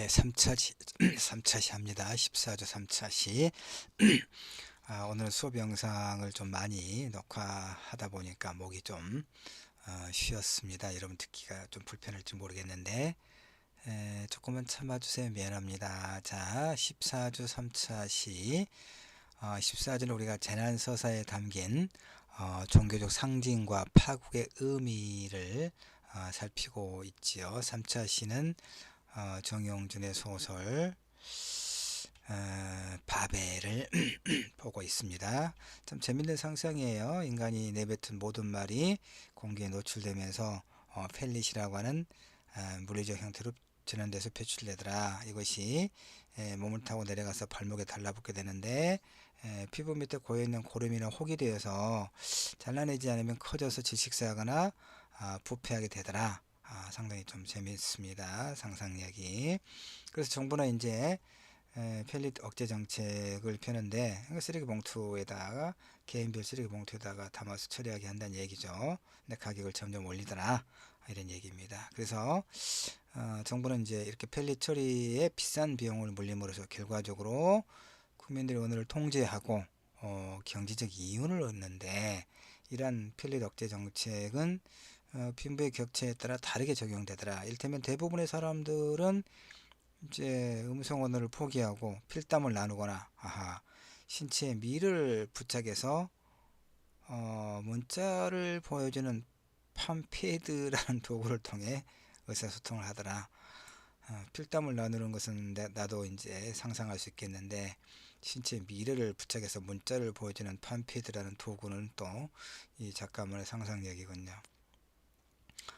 네, 3차 시, 3차 시합니다. 14조 3차 시. 오늘은 수업 영상을 좀 많이 녹화하다 보니까 목이 좀 쉬었습니다. 여러분 듣기가 좀 불편할지 모르겠는데 조금만 참아주세요. 미안합니다. 자, 14조 3차 시. 14조는 우리가 재난서사에 담긴 종교적 상징과 파국의 의미를 살피고 있지요. 3차 시는 정용준의 소설 바벨을 보고 있습니다. 참 재밌는 상상이에요. 인간이 내뱉은 모든 말이 공기에 노출되면서 펠릿이라고 하는 물리적 형태로 전환돼서 표출되더라. 이것이 몸을 타고 내려가서 발목에 달라붙게 되는데 피부 밑에 고여있는 고름이나 혹이 되어서 잘라내지 않으면 커져서 질식사하거나 부패하게 되더라. 상당히 좀 재밌습니다. 상상 이야기. 그래서 정부는 이제 펠릿 억제 정책을 펴는데 쓰레기 봉투에다가 개인별 쓰레기 봉투에다가 담아서 처리하게 한다는 얘기죠. 근데 가격을 점점 올리더라 이런 얘기입니다. 그래서 정부는 이제 이렇게 펠릿 처리에 비싼 비용을 물림으로써 결과적으로 국민들의 언어를 통제하고 경제적 이윤을 얻는데, 이러한 펠릿 억제 정책은 빈부의 격차에 따라 다르게 적용되더라. 이를테면 대부분의 사람들은 이제 음성 언어를 포기하고 필담을 나누거나 신체에 밀을 부착해서 문자를 보여주는 팜패드라는 도구를 통해 의사소통을 하더라. 필담을 나누는 것은 나도 이제 상상할 수 있겠는데, 신체 미래를 부착해서 문자를 보여주는 팜패드라는 도구는 또 이 작가만의 상상력이군요.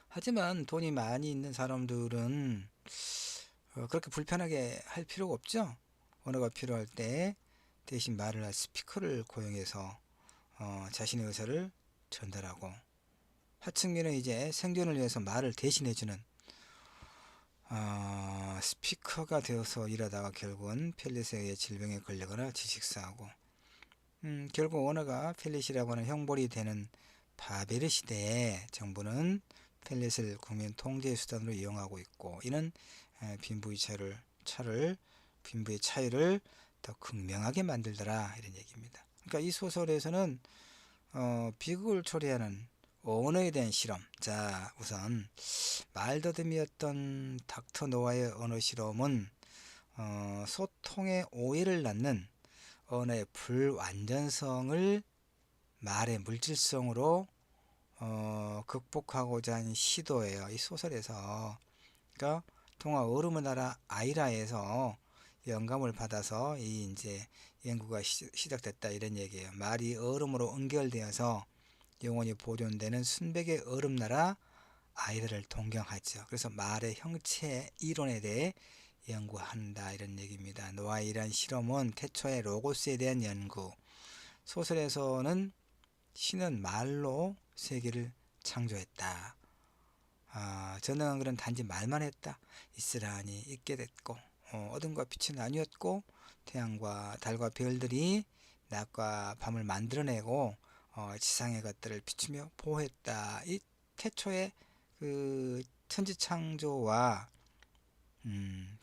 하지만 돈이 많이 있는 사람들은 그렇게 불편하게 할 필요가 없죠. 언어가 필요할 때 대신 말을 할 스피커를 고용해서 자신의 의사를 전달하고, 하층민은 이제 생존을 위해서 말을 대신해주는 스피커가 되어서 일하다가 결국은 펠릿에 의해 질병에 걸리거나 질식사하고, 결국 언어가 펠릿이라고 하는 형벌이 되는 바벨의 시대에 정부는 펠릿을 국민 통제 수단으로 이용하고 있고, 이는 빈부의 빈부의 차이를 더 극명하게 만들더라 이런 얘기입니다. 그러니까 이 소설에서는 비극을 초래하는 언어에 대한 실험. 자, 우선 말더듬이었던 닥터 노아의 언어 실험은 소통의 오해를 낳는 언어의 불완전성을 말의 물질성으로 극복하고자 하는 시도예요. 이 소설에서. 그러니까 동화 얼음의 나라 아이라에서 영감을 받아서 이 이제 연구가 시작됐다 이런 얘기예요. 말이 얼음으로 연결되어서 영원히 보존되는 순백의 얼음나라 아이들을 동경하죠. 그래서 말의 형체 이론에 대해 연구한다 이런 얘기입니다. 노아의 이러한 실험은 태초의 로고스에 대한 연구. 소설에서는 신은 말로 세계를 창조했다. 전능한 그는 단지 말만 했다. 있으라니 있게 됐고, 어둠과 빛이 나뉘었고, 태양과 달과 별들이 낮과 밤을 만들어내고 지상의 것들을 비추며 보호했다. 이 태초의 그 천지창조와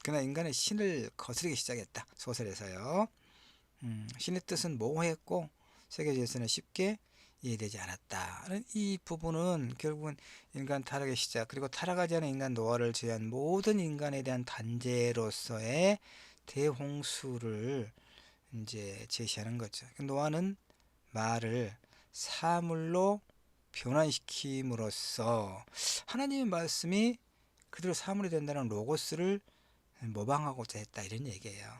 그러나 인간은 신을 거스르기 시작했다. 소설에서요. 신의 뜻은 모호했고 세계에서는 쉽게 이해되지 않았다. 이 부분은 결국은 인간 타락의 시작, 그리고 타락하지 않은 인간 노화를 제외한 모든 인간에 대한 단죄로서의 대홍수를 이제 제시하는 거죠. 노아는 말을 사물로 변환시킴으로써 하나님의 말씀이 그대로 사물이 된다는 로고스를 모방하고자 했다 이런 얘기예요.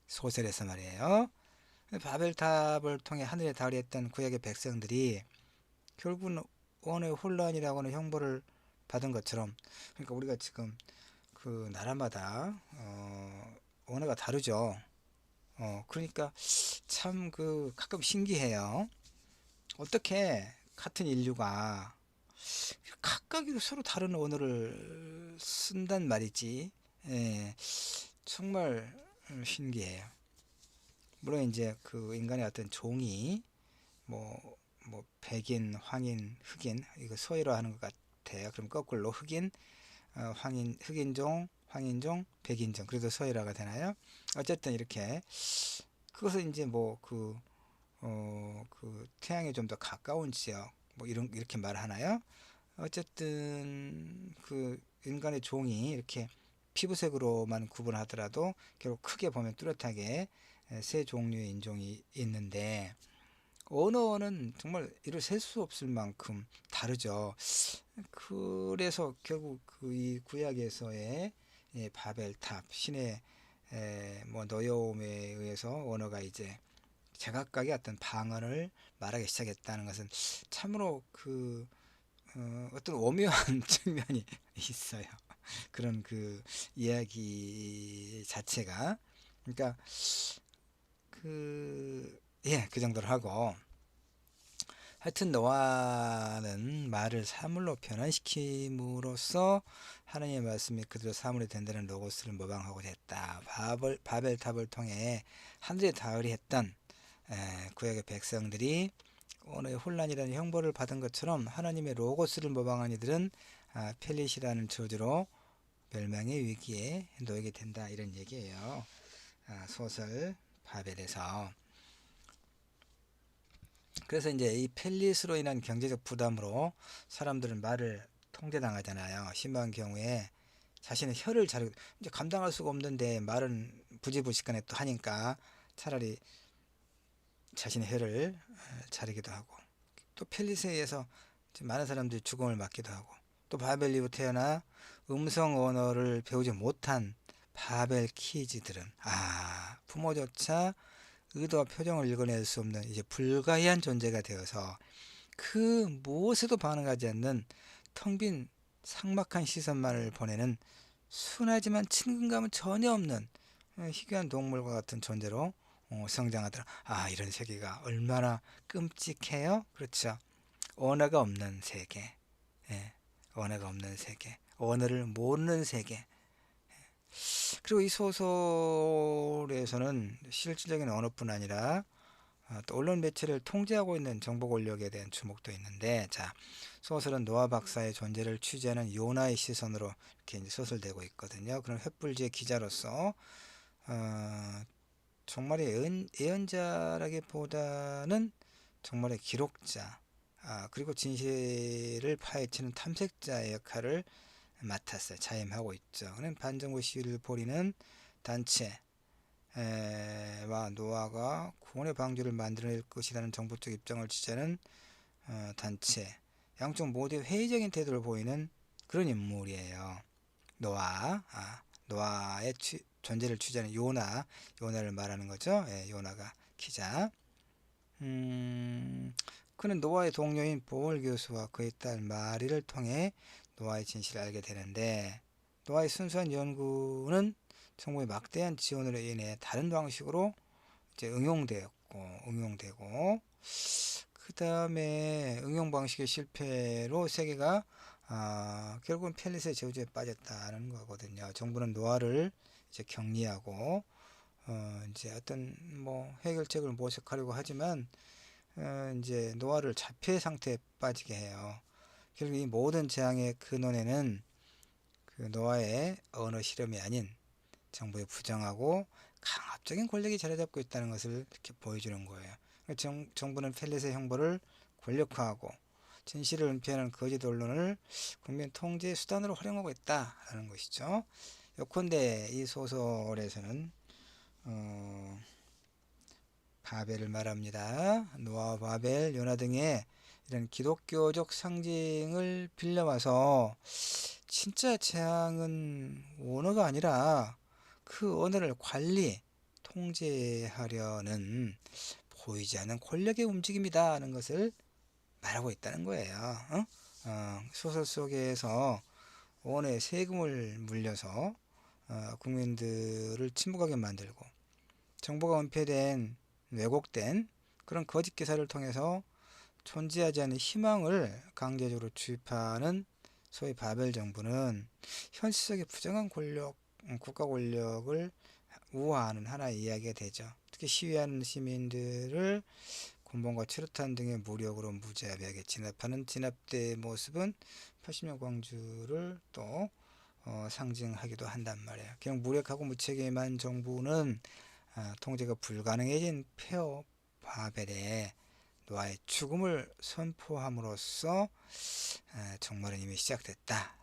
소설에서 말이에요. 바벨탑을 통해 하늘에 달했던 구약의 백성들이 결국은 언어의 혼란이라고 하는 형벌을 받은 것처럼, 그러니까 우리가 지금 그 나라마다 언어가 다르죠. 그러니까 참 그 가끔 신기해요. 어떻게 같은 인류가 각각이 서로 다른 언어를 쓴단 말이지. 예, 정말 신기해요. 물론 이제 그 인간의 어떤 종이 뭐 백인, 황인, 흑인, 이거 소위로 하는 것 같아요. 그럼 거꾸로 흑인, 황인, 흑인종, 황인종, 백인종, 그래도 서열화가 되나요? 어쨌든 이렇게 그것은 이제 뭐 그 태양에 좀 더 가까운 지역 뭐 이렇게 말하나요? 어쨌든 그 인간의 종이 이렇게 피부색으로만 구분하더라도 결국 크게 보면 뚜렷하게 세 종류의 인종이 있는데 언어는 정말 이를 셀 수 없을 만큼 다르죠. 그래서 결국 그 이 구약에서의 바벨탑 신의 뭐 노여움에 의해서 언어가 이제 제각각의 어떤 방언을 말하기 시작했다는 것은 참으로 어떤 오묘한 측면이 있어요. 그런 그 이야기 자체가 그러니까 그 정도로 하고 하여튼 노아는 말을 사물로 변환시킴으로써 하나님의 말씀이 그대로 사물이 된다는 로고스를 모방하고자 했다. 바벨탑을 통해 하늘에 닿으리 했던 구약의 백성들이 언어의 혼란이라는 형벌을 받은 것처럼 하나님의 로고스를 모방한 이들은 펠릿이라는 저주로 멸망의 위기에 놓이게 된다, 이런 얘기예요. 소설 바벨에서. 그래서 이제 이 펠릿으로 인한 경제적 부담으로 사람들은 말을 통제당하잖아요. 심한 경우에 자신의 혀를 자르고, 이제 감당할 수가 없는데 말은 부지불식간에 또 하니까 차라리 자신의 혀를 자르기도 하고, 또 펠릿에 의해서 많은 사람들이 죽음을 맞기도 하고, 또 바벨 이후 태어나 음성 언어를 배우지 못한 바벨 키즈들은 부모조차 의도와 표정을 읽어낼 수 없는 이제 불가이한 존재가 되어서 그 무엇에도 반응하지 않는 텅 빈 삭막한 시선만을 보내는 순하지만 친근감은 전혀 없는 희귀한 동물과 같은 존재로 성장하더라. 이런 세계가 얼마나 끔찍해요. 그렇죠. 언어가 없는 세계, 예, 언어가 없는 세계, 언어를 모르는 세계. 그리고 이 소설에서는 실질적인 언어뿐 아니라 또 언론 매체를 통제하고 있는 정보 권력에 대한 주목도 있는데, 자, 소설은 노아 박사의 존재를 취재하는 요나의 시선으로 이렇게 이제 소설되고 있거든요. 그런 횃불지의 기자로서 정말의 예언자라기보다는 정말의 기록자, 그리고 진실을 파헤치는 탐색자의 역할을 맡았어요. 자임하고 있죠. 그는 반정부 시위를 벌이는 단체 와 노아가 구원의 방주를 만들어낼 것이라는 정부 쪽 입장을 지지하는 단체, 양쪽 모두 회의적인 태도를 보이는 그런 인물이에요. 노아의 존재를 취재하는 요나를 말하는 거죠. 요나가 기자. 그는 노아의 동료인 보월 교수와 그의 딸 마리를 통해 노아의 진실을 알게 되는데, 노아의 순수한 연구는 정부의 막대한 지원으로 인해 다른 방식으로 이제 응용되고 그 다음에 응용 방식의 실패로 세계가 결국은 펠릿의 저주에 빠졌다는 거거든요. 정부는 노아를 이제 격리하고 이제 어떤 뭐 해결책을 모색하려고 하지만 이제 노아를 자폐 상태에 빠지게 해요. 결국 이 모든 재앙의 근원에는 그 노아의 언어 실험이 아닌 정부의 부정하고 강압적인 권력이 자리잡고 있다는 것을 이렇게 보여주는 거예요. 정부는 펠릿의 형벌을 권력화하고 진실을 은폐하는 거짓 언론을 국민 통제의 수단으로 활용하고 있다라는 것이죠. 요컨대 이 소설에서는 바벨을 말합니다. 노아, 바벨, 요나 등의 이런 기독교적 상징을 빌려와서 진짜 재앙은 언어가 아니라 그 언어를 통제하려는 보이지 않는 권력의 움직임이다 하는 것을 말하고 있다는 거예요. 소설 속에서 언어에 세금을 물려서 국민들을 침묵하게 만들고 정보가 은폐된, 왜곡된 그런 거짓 기사를 통해서 존재하지 않는 희망을 강제적으로 주입하는 소위 바벨 정부는 현실 속의 부정한 국가 권력을 우화하는 하나의 이야기가 되죠. 특히 시위하는 시민들을 군번과 최루탄 등의 무력으로 무자비하게 진압하는 진압대의 모습은 80년 광주를 또 상징하기도 한단 말이에요. 그냥 무력하고 무책임한 정부는 통제가 불가능해진 폐허 바벨의 노아의 죽음을 선포함으로써 종말은 이미 시작됐다.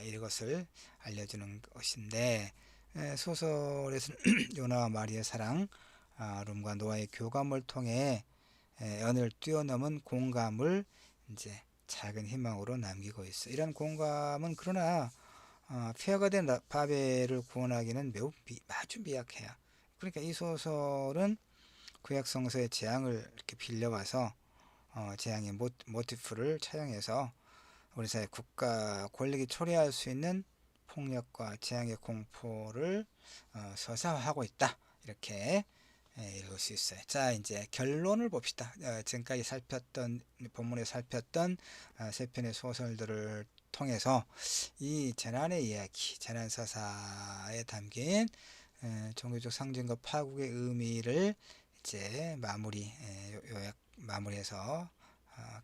이것을 알려주는 것인데, 소설에서는 요나와 마리의 사랑, 룸과 노아의 교감을 통해 언어를 뛰어넘은 공감을 이제 작은 희망으로 남기고 있어. 이런 공감은 그러나 폐허가 된 바벨을 구원하기는 아주 미약해요. 그러니까 이 소설은 구약 성서의 재앙을 이렇게 빌려와서 재앙의 모티프를 차용해서 우리 사회 국가 권력이 초래할 수 있는 폭력과 재앙의 공포를 서사화하고 있다. 이렇게 읽을 수 있어요. 자, 이제 결론을 봅시다. 지금까지 본문에 살폈던 세 편의 소설들을 통해서 이 재난의 이야기, 재난사사에 담긴 종교적 상징과 파국의 의미를 이제 요약 마무리해서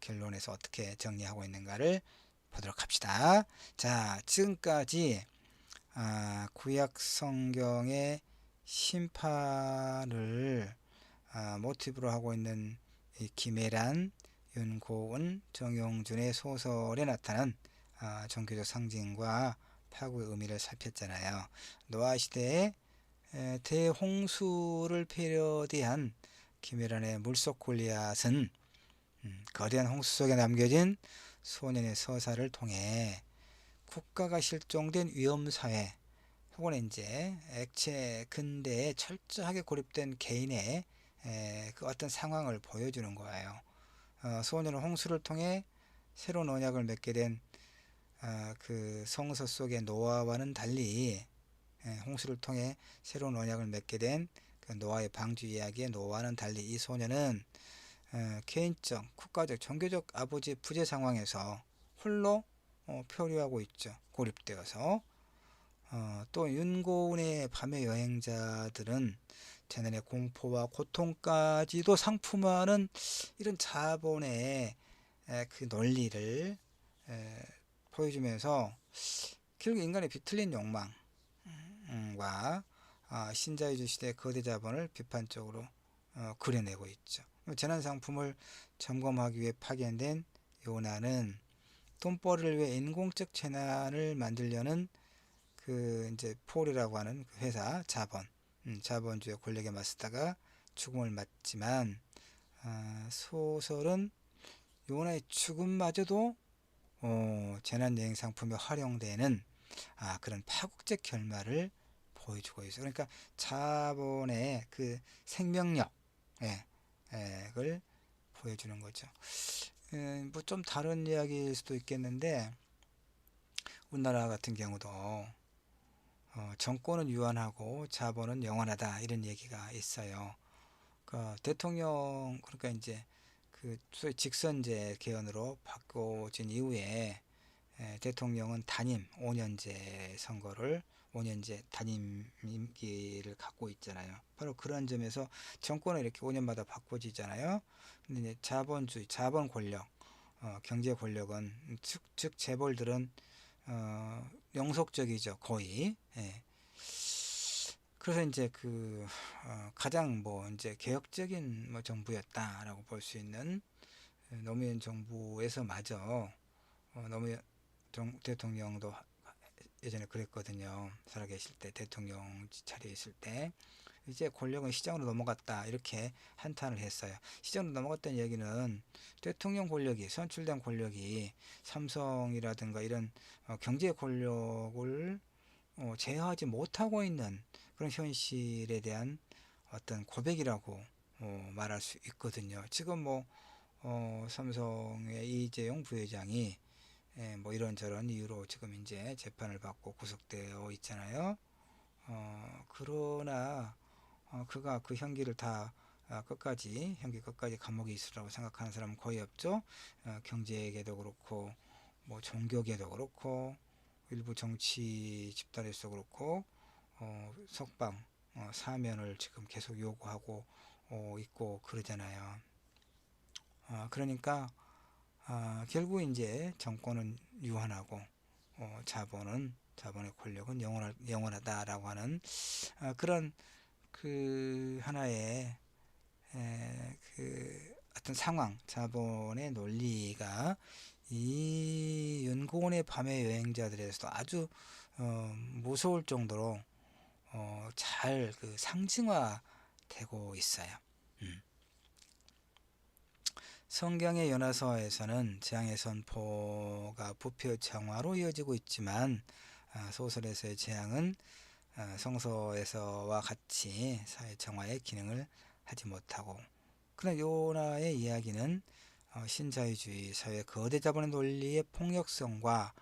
결론에서 어떻게 정리하고 있는가를 보도록 합시다. 자, 지금까지 구약 성경의 심판을 모티브로 하고 있는 이 김애란, 윤고은, 정용준의 소설에 나타난 종교적 상징과 파국의 의미를 살폈잖아요. 노아 시대의 대홍수를 패러디한 김애란의 물속 골리앗은 거대한 홍수 속에 남겨진 소년의 서사를 통해 국가가 실종된 위험사회 혹은 이제 액체 근대에 철저하게 고립된 개인의 그 어떤 상황을 보여주는 거예요. 소년은 홍수를 통해 새로운 언약을 맺게 된 그 성서 속의 노아와는 달리 홍수를 통해 새로운 언약을 맺게 된 그 노아의 방주 이야기의 노아와는 달리 이 소년은 개인적, 국가적, 종교적 아버지의 부재 상황에서 홀로 표류하고 있죠. 고립되어서. 또 윤고은의 밤의 여행자들은 재난의 공포와 고통까지도 상품화하는 이런 자본의 그 논리를 보여주면서 결국 인간의 비틀린 욕망과 신자유주의 시대의 거대 자본을 비판적으로 그려내고 있죠. 재난 상품을 점검하기 위해 파견된 요나는 돈벌이를 위해 인공적 재난을 만들려는 그 이제 폴이라고 하는 그 회사 자본주의 권력에 맞서다가 죽음을 맞지만 소설은 요나의 죽음마저도 재난 여행 상품에 활용되는 그런 파국적 결말을 보여주고 있어요. 그러니까 자본의 그 생명력 을 보여주는 거죠. 뭐 좀 다른 이야기일 수도 있겠는데 우리나라 같은 경우도 정권은 유한하고 자본은 영원하다 이런 얘기가 있어요. 그 대통령 그러니까 이제 그 소위 직선제 개헌으로 바꿔진 이후에 대통령은 단임 5년제 선거를 5년제 단임 임기를 갖고 있잖아요. 바로 그런 점에서 정권은 이렇게 5년마다 바꿔지잖아요. 근데 이제 자본주의, 자본 권력, 경제 권력은 즉 재벌들은 영속적이죠, 거의. 그래서 이제 그 가장 뭐 이제 개혁적인 뭐 정부였다라고 볼 수 있는 노무현 정부에서 마저 노무현 대통령도 예전에 그랬거든요. 살아계실 때 대통령 자리에 있을 때 이제 권력은 시장으로 넘어갔다 이렇게 한탄을 했어요. 시장으로 넘어갔다는 얘기는 대통령 권력이 선출된 권력이 삼성이라든가 이런 경제 권력을 제어하지 못하고 있는 그런 현실에 대한 어떤 고백이라고 말할 수 있거든요. 지금 뭐 삼성의 이재용 부회장이 뭐 이런저런 이유로 지금 이제 재판을 받고 구속되어 있잖아요. 그러나 그가 그 형기 끝까지 감옥에 있으라고 생각하는 사람은 거의 없죠. 경제계도 그렇고 뭐 종교계도 그렇고 일부 정치 집단에서 그렇고 석방 사면을 지금 계속 요구하고 있고 그러잖아요. 그러니까 결국 이제 정권은 유한하고 자본은 자본의 권력은 영원하다라고 하는 그런 그 하나의 그 어떤 상황, 자본의 논리가 이 윤고원의 밤의 여행자들에서도 아주 무서울 정도로 잘 그 상징화되고 있어요. 성경의 요나서에서는 재앙의 선포가 부패의 정화로 이어지고 있지만 소설에서의 재앙은 성서에서와 같이 사회 정화의 기능을 하지 못하고, 그러나 요나의 이야기는 신자유주의 사회 거대 자본의 논리의 폭력성과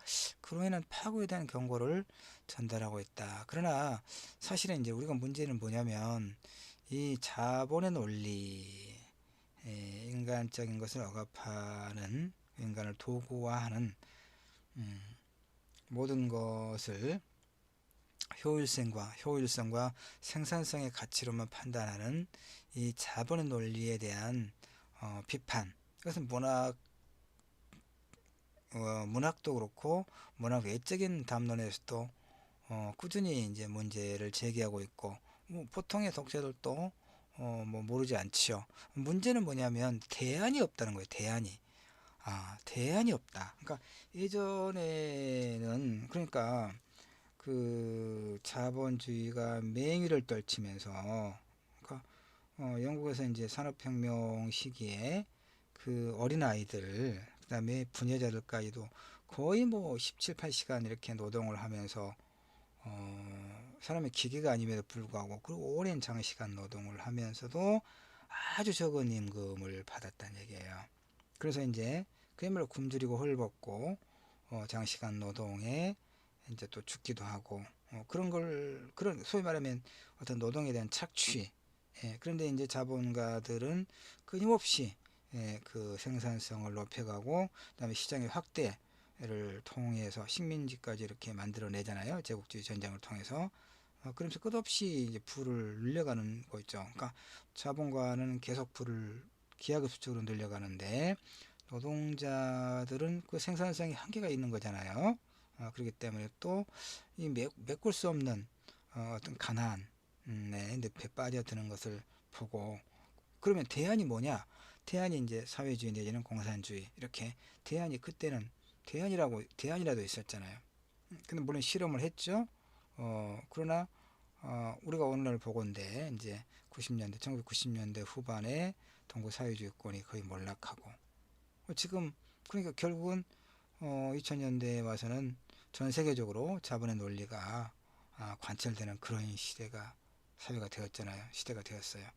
그로 인한 파국에 대한 경고를 전달하고 있다. 그러나 사실은 이제 우리가 문제는 뭐냐면 이 자본의 논리, 인간적인 것을 억압하는, 인간을 도구화하는 모든 것을 효율성과 생산성의 가치로만 판단하는 이 자본의 논리에 대한 비판. 이것은 문학도 그렇고 문학 외적인 담론에서도 꾸준히 이제 문제를 제기하고 있고, 보통의 독자들도 뭐 모르지 않지요. 문제는 뭐냐면 대안이 없다는 거예요. 대안이 없다. 그러니까 예전에는, 그러니까 그 자본주의가 맹위를 떨치면서, 그러니까 영국에서 이제 산업혁명 시기에 그 어린아이들, 그다음에 부녀자들까지도 거의 뭐 17, 8시간 이렇게 노동을 하면서 사람의 기계가 아님에도 불구하고 그리고 오랜 장시간 노동을 하면서도 아주 적은 임금을 받았다는 얘기예요. 그래서 이제 그야말로 굶주리고 헐벗고 장시간 노동에 이제 또 죽기도 하고 그런 소위 말하면 어떤 노동에 대한 착취. 그런데 이제 자본가들은 끊임없이 그 생산성을 높여가고, 그다음에 시장의 확대를 통해서 식민지까지 이렇게 만들어내잖아요. 제국주의 전쟁을 통해서. 그러면서 끝없이 이제 부를 늘려가는 거 있죠. 그러니까 자본가는 계속 부를 기하급수적으로 늘려가는데 노동자들은 그 생산성에 한계가 있는 거잖아요. 그렇기 때문에 또 이 메꿀 수 없는 어떤 가난의 늪에 빠져드는 것을 보고, 그러면 대안이 뭐냐? 대안이 이제 사회주의 내지는 공산주의, 이렇게 대안이 그때는 대안이라도 있었잖아요. 근데 물론 실험을 했죠. 그러나 우리가 오늘날 보건대 이제 1990년대 후반에 동구 사회주의권이 거의 몰락하고, 지금 그러니까 결국은 2000년대에 와서는 전 세계적으로 자본의 논리가 관철되는 그런 사회가 되었잖아요. 시대가 되었어요.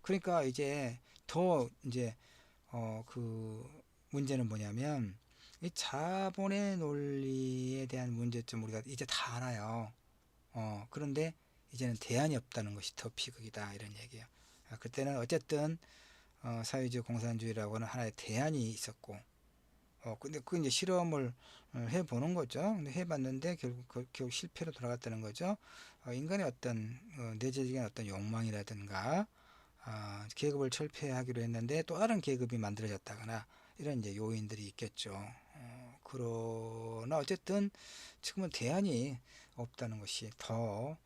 그러니까 이제 더 이제 그 문제는 뭐냐면 이 자본의 논리에 대한 문제점 우리가 이제 다 알아요. 그런데 이제는 대안이 없다는 것이 더 비극이다, 이런 얘기예요. 그때는 어쨌든 사회주의 공산주의라고 하는 하나의 대안이 있었고, 근데 그 이제 실험을 해보는 거죠. 근데 해봤는데 결국 실패로 돌아갔다는 거죠. 인간의 어떤 내재적인 어떤 욕망이라든가 계급을 철폐하기로 했는데 또 다른 계급이 만들어졌다거나 이런 이제 요인들이 있겠죠. 그러나 어쨌든 지금은 대안이 없다는 것이 더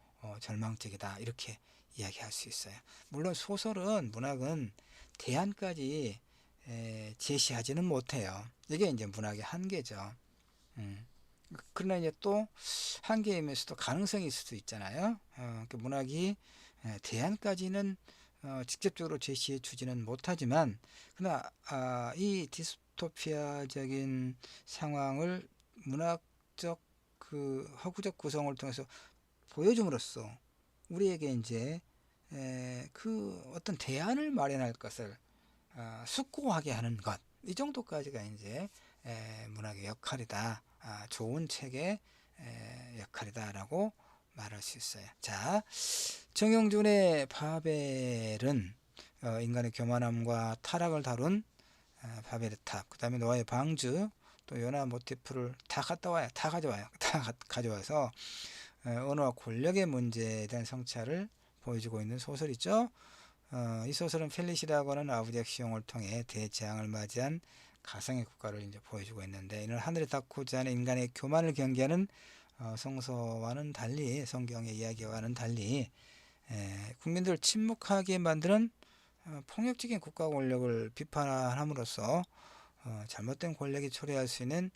절망적이다, 이렇게 이야기할 수 있어요. 물론 문학은 대안까지 제시하지는 못해요. 이게 이제 문학의 한계죠. 그러나 이제 또 한계이면서도 가능성이 있을 수 있잖아요. 문학이 대안까지는 직접적으로 제시해 주지는 못하지만, 그러나 이 디스토피아적인 상황을 문학적 그 허구적 구성을 통해서 보여줌으로써 우리에게 이제 그 어떤 대안을 마련할 것을 숙고하게 하는 것, 이 정도까지가 이제 문학의 역할이다, 좋은 책의 역할이다라고 말할 수 있어요. 자, 정영준의 바벨은 인간의 교만함과 타락을 다룬 바벨의 탑, 그 다음에 노아의 방주, 또 요나 모티프를 다 가져와요. 다 가져와서 언어와 권력의 문제에 대한 성찰을 보여주고 있는 소설이죠. 이 소설은 펠릿이라고 하는 아브젝시용을 통해 대재앙을 맞이한 가상의 국가를 이제 보여주고 있는데, 이는 하늘에 닿고자 하는 인간의 교만을 경계하는 성서와는 달리, 성경의 이야기와는 달리 국민들을 침묵하게 만드는 폭력적인 국가 권력을 비판함으로써 잘못된 권력이 초래할 수 있는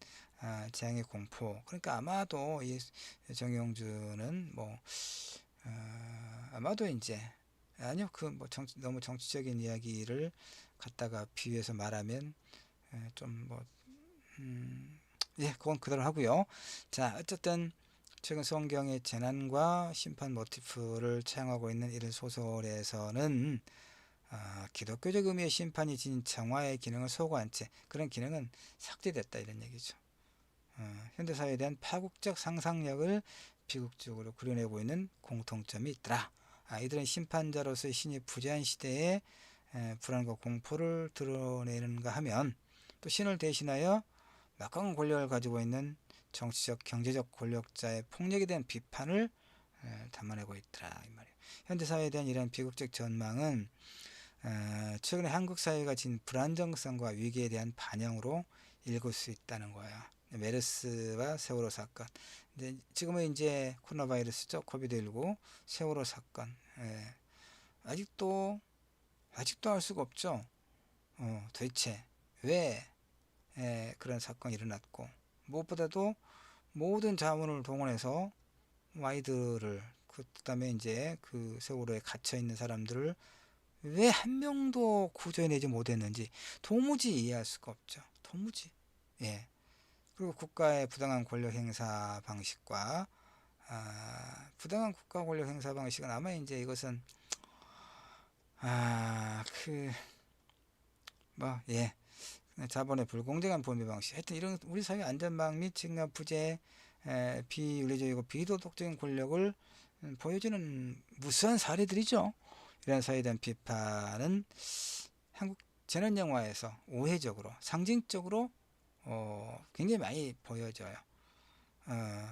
재앙의 공포. 그러니까 아마도 이 정영준은 뭐 아마도 이제 아니요 그 뭐 너무 정치적인 이야기를 갖다가 비유해서 말하면 좀 뭐 예, 그건 그대로 하고요. 자, 어쨌든 최근 성경의 재난과 심판 모티프를 차용하고 있는 이런 소설에서는 기독교적 의미의 심판이 지닌 정화의 기능을 소거한 채 그런 기능은 삭제됐다 이런 얘기죠. 현대사회에 대한 파국적 상상력을 비극적으로 그려내고 있는 공통점이 있더라. 이들은 심판자로서의 신이 부재한 시대에 불안과 공포를 드러내는가 하면 또 신을 대신하여 막강한 권력을 가지고 있는 정치적, 경제적 권력자의 폭력에 대한 비판을 담아내고 있더라 이 말이에요. 현대사회에 대한 이러한 비극적 전망은 최근에 한국 사회가 지닌 불안정성과 위기에 대한 반영으로 읽을 수 있다는 거예요. 메르스와 세월호 사건. 근데 지금은 이제 코로나 바이러스죠. 코비드19 세월호 사건. 아직도 알 수가 없죠. 도대체 왜 그런 사건이 일어났고 무엇보다도 모든 자원을 동원해서 아이들을 그다음에 이제 그 세월호에 갇혀 있는 사람들을 왜 한 명도 구조해내지 못했는지 도무지 이해할 수가 없죠. 도무지. 예. 그리고 국가의 부당한 권력 행사 방식과 부당한 국가 권력 행사 방식은 아마 이제 이것은 예. 자본의 불공정한 분배 방식. 하여튼 이런 우리 사회 안전망 및 직업 부재, 비윤리적이고 비도덕적인 권력을 보여주는 무수한 사례들이죠. 이런 사회에 대한 비판은 한국 재난 영화에서 우회적으로, 상징적으로 굉장히 많이 보여져요.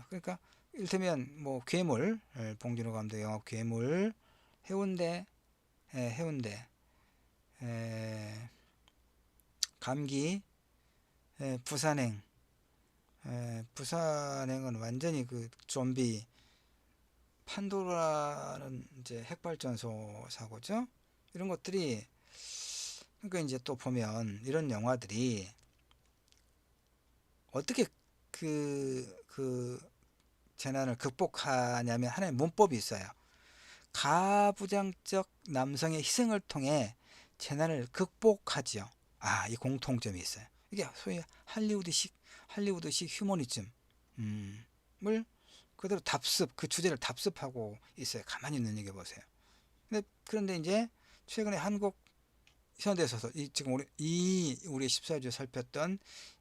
그러니까 이를테면 뭐 괴물, 봉준호 감독 영화 괴물, 해운대, 감기, 부산행, 부산행은 완전히 그 좀비 판도라는 이제 핵발전소 사고죠. 이런 것들이 그러니까 이제 또 보면 이런 영화들이 어떻게 그 재난을 극복하냐면 하나의 문법이 있어요. 가부장적 남성의 희생을 통해 재난을 극복하지요. 이 공통점이 있어요. 이게 소위 할리우드식 휴머니즘을 그대로 그 주제를 답습하고 있어요. 가만히 눈여겨보세요. 그런데 이제 최근에 한국 현대소설, 지금 우리 14주 살폈던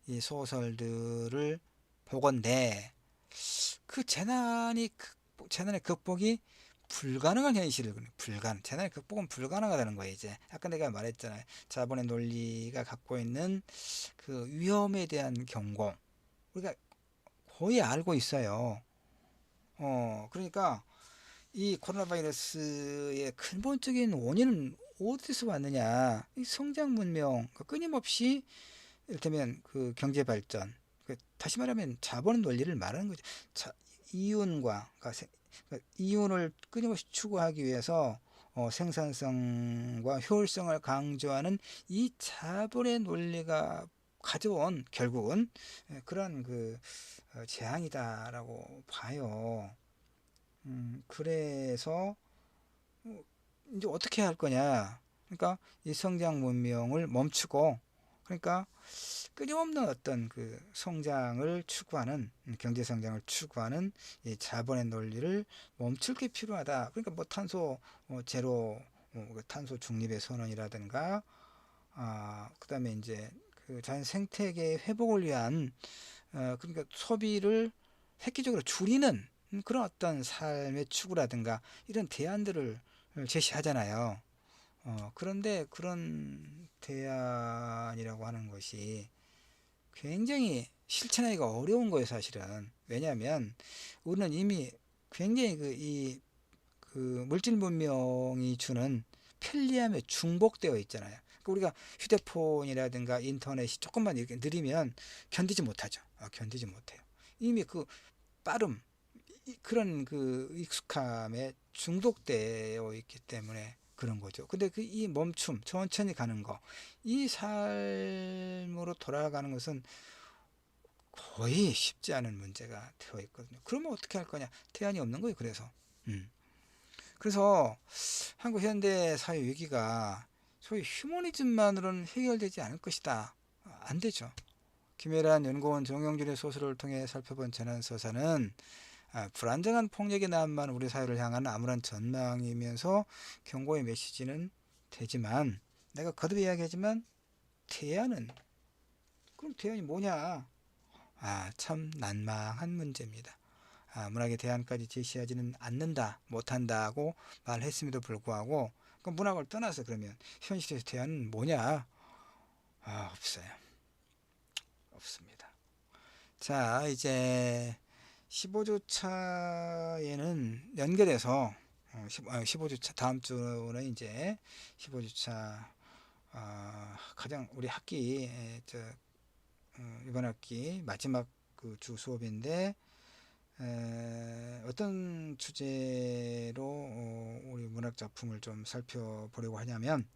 이 소설들을 보건대 그 재난의 극복이 불가능한 현실을 재난의 극복은 불가능하다는 거예요. 이제 아까 내가 말했잖아요. 자본의 논리가 갖고 있는 그 위험에 대한 경고 우리가 거의 알고 있어요. 그러니까 이 코로나 바이러스의 근본적인 원인은 어디서 왔느냐? 이 성장 문명 끊임없이 이를테면 그 경제 발전, 다시 말하면 자본 논리를 말하는 거죠. 이윤과 이윤을 끊임없이 추구하기 위해서 생산성과 효율성을 강조하는 이 자본의 논리가 가져온 결국은 그런 그 재앙이다라고 봐요. 그래서 이제 어떻게 할 거냐? 그러니까 이 성장 문명을 멈추고 그러니까 끊임없는 어떤 그 성장을 추구하는 경제 성장을 추구하는 이 자본의 논리를 멈출 게 필요하다. 그러니까 뭐 탄소 제로 탄소 중립의 선언이라든가 그다음에 이제 그 자연 생태계 회복을 위한 그러니까 소비를 획기적으로 줄이는 그런 어떤 삶의 추구라든가 이런 대안들을 제시하잖아요. 그런데 그런 대안이라고 하는 것이 굉장히 실천하기가 어려운 거예요, 사실은. 왜냐하면 우리는 이미 굉장히 그 물질 문명이 주는 편리함에 중복되어 있잖아요. 그러니까 우리가 휴대폰이라든가 인터넷이 조금만 이렇게 느리면 견디지 못하죠. 견디지 못해요. 이미 그 빠름, 그런 그 익숙함에 중독되어 있기 때문에 그런 거죠. 근데 그 이 멈춤, 천천히 가는 거, 이 삶으로 돌아가는 것은 거의 쉽지 않은 문제가 되어 있거든요. 그러면 어떻게 할 거냐? 대안이 없는 거예요. 그래서. 그래서 한국 현대 사회 위기가 소위 휴머니즘만으로는 해결되지 않을 것이다. 안 되죠. 김혜란 연구원 정영준의 소설을 통해 살펴본 재난서사는 불안정한 폭력의 나만 우리 사회를 향한 암울한 전망이면서 경고의 메시지는 되지만, 내가 거듭 이야기하지만 대안은, 그럼 대안이 뭐냐? 참 난망한 문제입니다. 문학의 대안까지 제시하지는 않는다, 못한다고 말했음에도 불구하고, 그 문학을 떠나서 그러면 현실에서 대안은 뭐냐? 없어요. 없습니다. 자, 이제 15주차에는 연결해서 15주차 다음 주는 이제 15주차 가장 우리 학기 이번 학기 마지막 그 주 수업인데, 어떤 주제로 우리 문학 작품을 좀 살펴보려고 하냐면,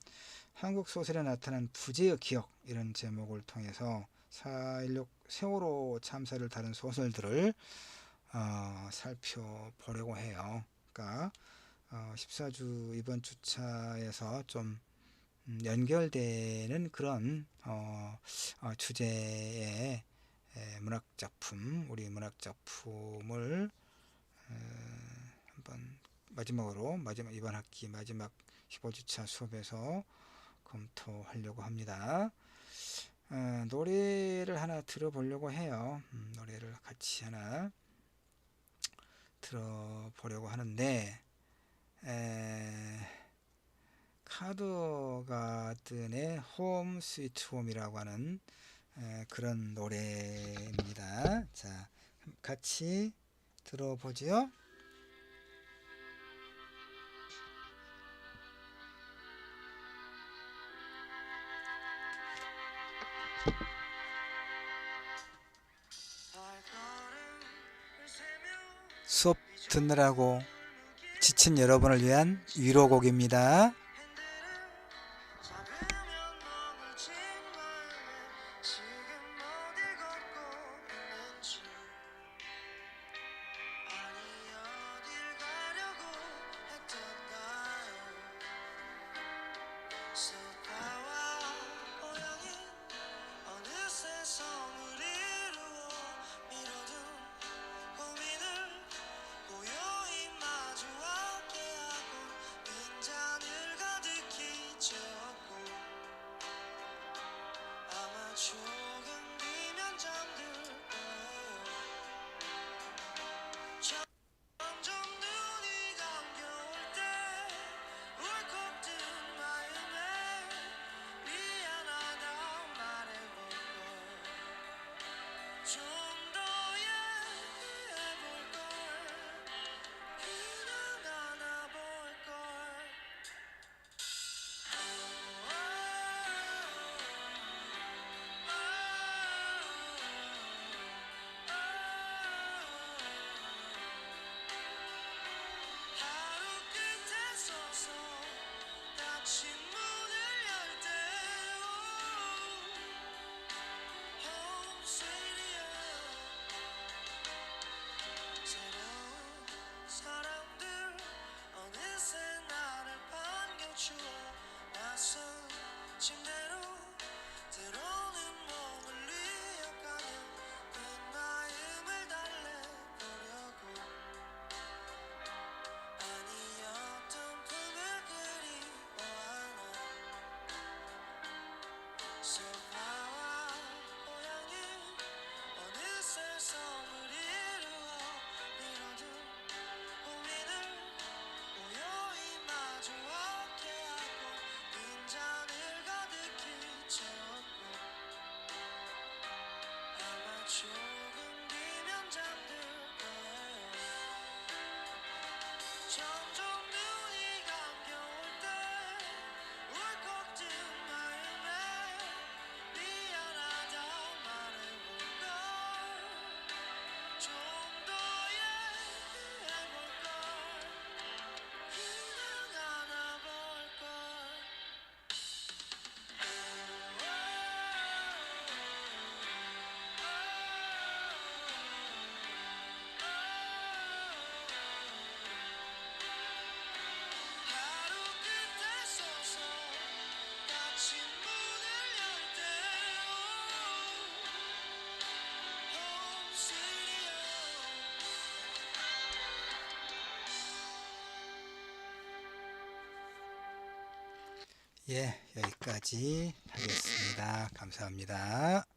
한국 소설에 나타난 부재의 기억, 이런 제목을 통해서 4.16 세월호 참사를 다룬 소설들을 살펴보려고 해요. 그러니까 14주 이번 주차에서 좀 연결되는 그런 주제의 문학 작품, 우리 문학 작품을 한번 마지막으로 이번 학기 마지막 15주차 수업에서 검토하려고 합니다. 노래를 하나 들어보려고 해요. 노래를 같이 하나 들어보려고 하는데, 카더가든의 홈 스위트 홈이라고 하는 그런 노래입니다. 자, 같이 들어보죠. 수업 듣느라고 지친 여러분을 위한 위로곡입니다. 예, 여기까지 하겠습니다. 감사합니다.